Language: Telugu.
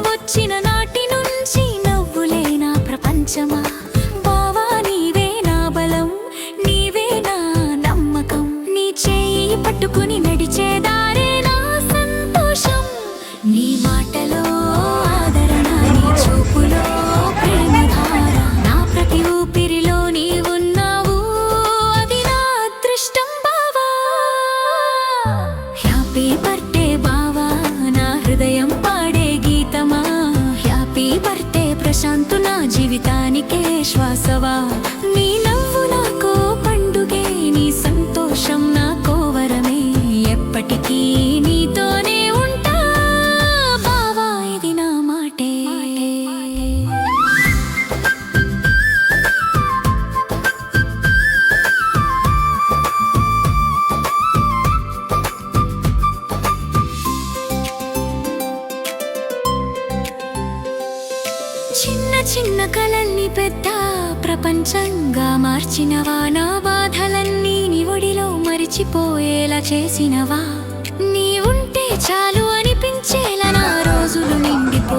వచ్చిన నాటి నుంచి నవ్వులే నా ప్రపంచమా. బావా నీవే నా బలం, నీవే నా నమ్మకం. నీ చేయి పట్టుకుని నడిచే దారే నా సంతోషం. నీ మాటలో ఆదరణ, నీ చూపులో ప్రేమధార. నా ప్రతి ఊపిరిలో నీవున్నావు, అది నా అదృష్టం బావా. హ్యాపీ బర్త్డే బావా, నా హృదయం పాడే గీతమా. హ్యాపీ బర్త్డే ప్రశాంతు, నా జీవితానికే శ్వాసవా. నీ నవ్వు నాకో పండుగే, నీ సంతోషం నాకో వరమే. ఎప్పటికీ నీతోనే ఉంటా బావా, ఇది నా మాటే. చిన్న చిన్న కలల్ని పెద్ద ప్రపంచంగా మార్చినవా. నా బాధలన్నీ నీ ఒడిలో మరిచిపోయేలా చేసినవా. నీ ఉంటే చాలు అనిపించేలా నా రోజులు నిండిపో.